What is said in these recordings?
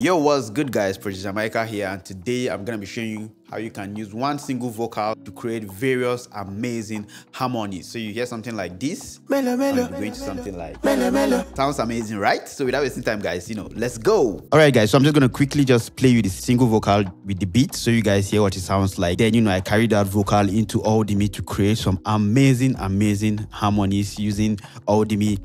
Yo, what's good, guys? Producer Mykah here, and today I'm gonna be showing you how you can use one single vocal to create various amazing harmonies. So you hear something like this, and you're going to something like sounds amazing, right? So without wasting time, guys, let's go. All right, guys. So I'm just gonna quickly just play you the single vocal with the beat, so you guys hear what it sounds like. Then I carry that vocal into Audimi to create some amazing harmonies using Audimi.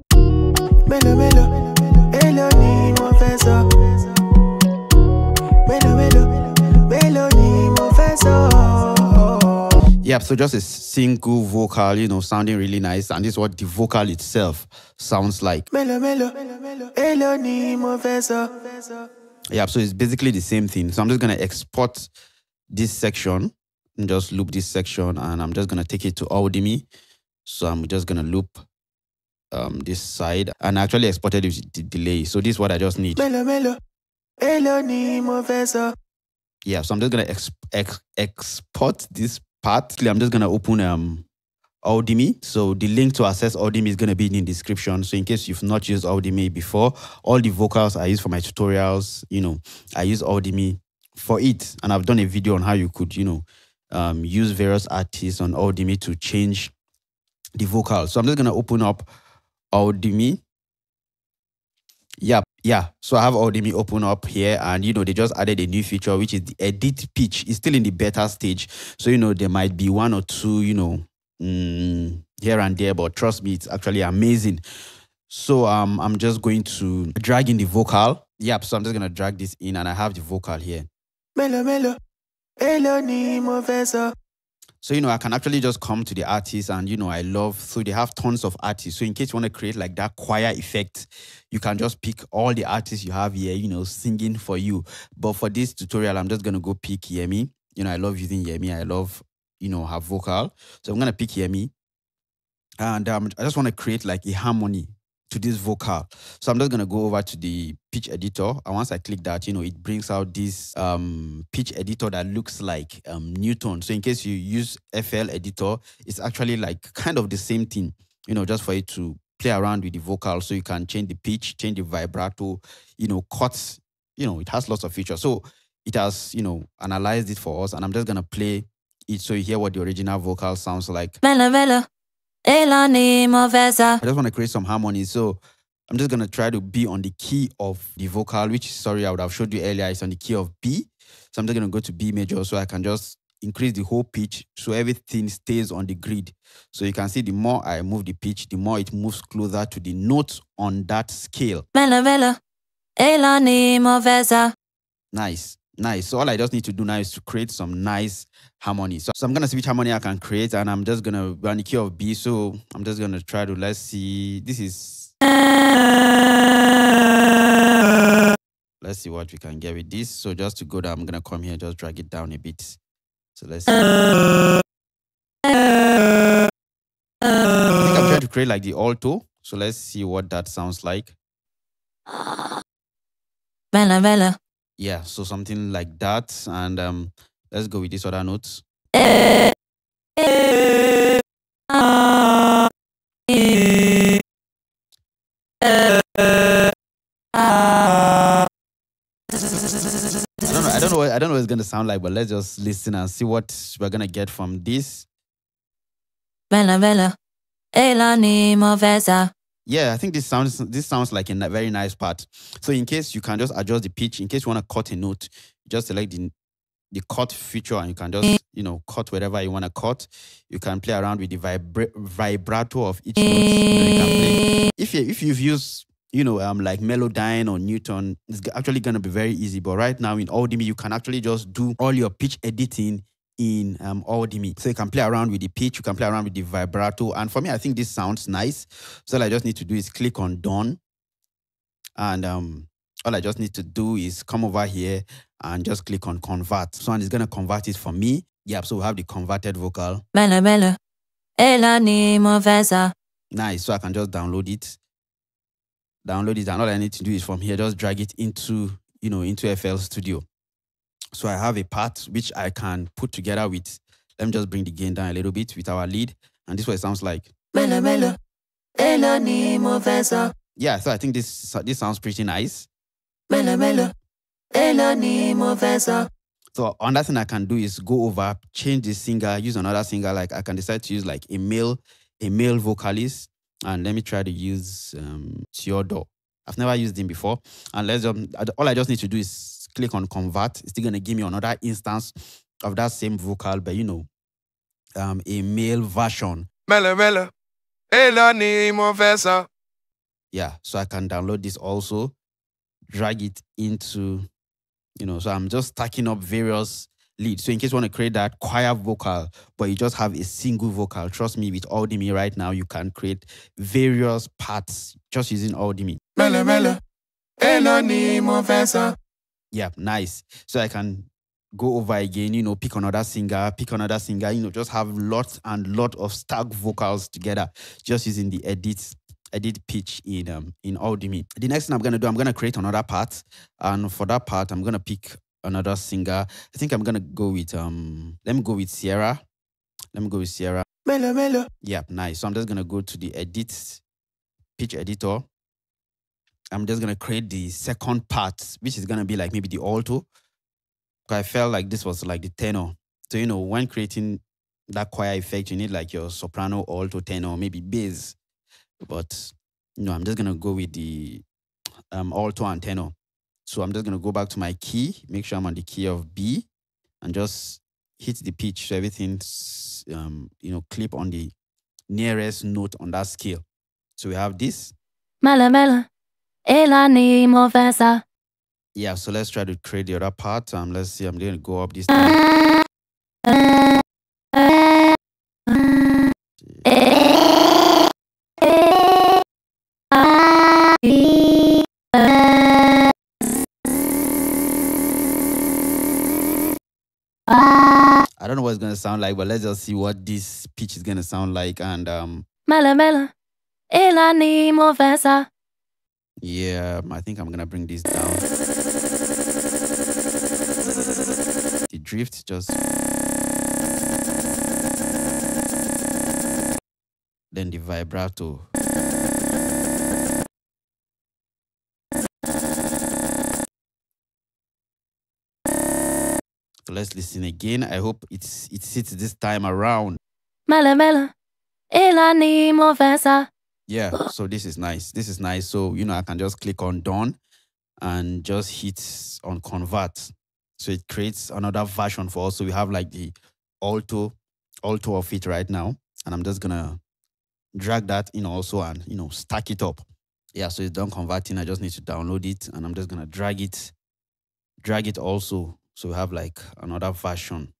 Yeah, so just a single vocal, sounding really nice, and this is what the vocal itself sounds like. Yeah, so it's basically the same thing. So I'm just gonna export this section and just loop this section, and I'm just gonna take it to Audimi. So I'm just gonna loop this side, and I actually exported it with the delay. So this is what I just need. Yeah, so I'm just gonna export this part. I'm just gonna open Audimi. So the link to access Audimi is gonna be in the description. So in case you've not used Audimi before, all the vocals I use for my tutorials, I use Audimi for it, and I've done a video on how you could, use various artists on Audimi to change the vocals. So I'm just gonna open up Audimi. Yeah. So I have Audimi open up here, and they just added a new feature, which is the edit pitch. It's still in the beta stage, so there might be one or two, here and there, but trust me, it's actually amazing. So I'm just going to drag in the vocal. Yep. So I'm just gonna drag this in, and I have the vocal here. So, I can actually just come to the artist, and, so they have tons of artists. So in case you want to create like that choir effect, you can just pick all the artists you have here, singing for you. But for this tutorial, I'm just going to go pick Yemi. I love using Yemi. I love, her vocal. So I'm going to pick Yemi. And I just want to create like a harmony to this vocal. So I'm just going to go over to the pitch editor, and once I click that, it brings out this pitch editor that looks like Newton. So in case you use FL editor, it's actually like kind of the same thing, just for you to play around with the vocal. So you can change the pitch, change the vibrato, cuts, it has lots of features. So it has, analyzed it for us, and I'm just going to play it so you hear what the original vocal sounds like. I just want to create some harmony, so I'm just going to try to be on the key of the vocal, which, sorry, I would have showed you earlier, it's on the key of B. So I'm just going to go to B major, so I can just increase the whole pitch so everything stays on the grid. So you can see the more I move the pitch, the more it moves closer to the note on that scale. Nice. So all I just need to do now is to create some nice harmony. So I'm going to see which harmony I can create, and I'm just going to run the key of B. So I'm just going to try to, let's see, this is... Let's see what we can get with this. So just to go down, I'm going to come here, just drag it down a bit. So let's see. I think I'm trying to create like the alto. So let's see what that sounds like. Yeah, so something like that. And let's go with this other notes. I don't know what it's gonna sound like, but let's just listen and see what we're gonna get from this. Yeah, I think this sounds like a very nice part. So in case you can just adjust the pitch, in case you want to cut a note, just select the cut feature, and you can just cut wherever you want to cut. You can play around with the vibrato of each note. You can play. If you've used like Melodyne or Newton, it's actually gonna be very easy. But right now in Audimi, you can actually just do all your pitch editing in Audimi. So you can play around with the pitch, you can play around with the vibrato. And for me, I think this sounds nice. So all I just need to do is click on Done. And all I just need to do is come over here and just click on Convert. So it's gonna convert it for me. Yeah, so we have the converted vocal. Nice. So I can just download it. And all I need to do is from here, just drag it into FL Studio. So I have a part which I can put together with, let me just bring the gain down a little bit with our lead. And this is what it sounds like. Yeah, so I think this sounds pretty nice. So another thing I can do is go over, change the singer, use another singer. Like I can decide to use like a male vocalist. And let me try to use Theodore. I've never used him before. And all I just need to do is click on convert. It's still gonna give me another instance of that same vocal, but a male version. Yeah, so I can download this also, drag it into, so I'm just stacking up various leads. So in case you want to create that choir vocal, but you just have a single vocal, trust me, with Audimi right now, you can create various parts just using Audimi. Yeah, nice. So I can go over again, pick another singer, just have lots and lots of stack vocals together, just using the edit pitch in Audimi. The next thing I'm gonna do, I'm gonna create another part, and for that part, I'm gonna pick another singer. I think I'm gonna go with let me go with Sierra. Yeah, nice. So I'm just gonna go to the edit pitch editor. I'm just gonna create the second part, which is gonna be like maybe the alto. I felt like this was like the tenor. So when creating that choir effect, you need like your soprano, alto, tenor, maybe bass. But I'm just gonna go with the alto and tenor. So I'm just gonna go back to my key, make sure I'm on the key of B, and just hit the pitch so everything's clip on the nearest note on that scale. So we have this. Yeah, so let's try to create the other part. Let's see, I'm gonna go up this time. I don't know what it's gonna sound like, but let's just see what this pitch is gonna sound like. And yeah, I think I'm gonna bring this down. The drift just. Then the vibrato. So let's listen again. I hope it sits this time around. Yeah, so this is nice. So, I can just click on done and just hit on convert. So it creates another version for us. So we have like the alto of it right now. And I'm just gonna drag that in also and, stack it up. Yeah, so it's done converting. I just need to download it and I'm just gonna drag it also. So we have like another version.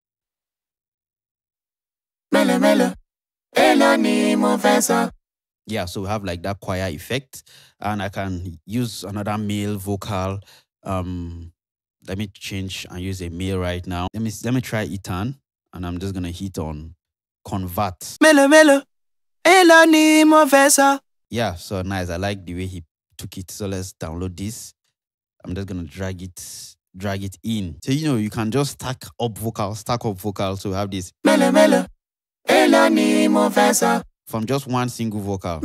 Yeah, so we have like that choir effect, and I can use another male vocal. Let me change and use a male right now. Let me try Ethan, and I'm just gonna hit on convert. Yeah, so nice. I like the way he took it. So let's download this. I'm just gonna drag it in. So you can just stack up vocals. So we have this from just one single vocal.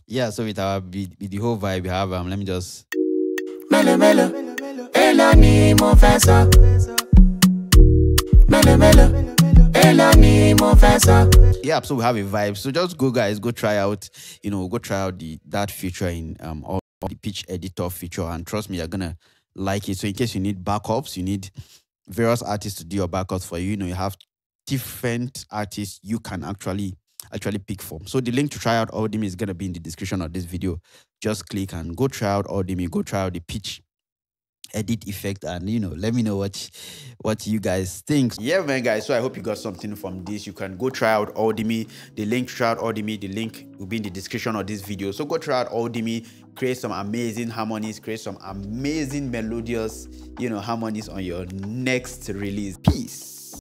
Yeah, so with the whole vibe we have, let me just yeah, so we have a vibe. So just go try out that feature in all the pitch editor feature, and trust me, you're gonna like it. So in case you need backups, you need various artists to do your backups for you, you have different artists you can actually pick from. So the link to try out Audimi is gonna be in the description of this video. Just click and go try out Audimi, go try out the pitch edit effect, and let me know what you guys think. Yeah, man, guys, so I hope you got something from this. You can go try out Audimi. The link to try out Audimi, the link will be in the description of this video. So go try out Audimi, create some amazing harmonies, create some amazing melodious harmonies on your next release. Peace.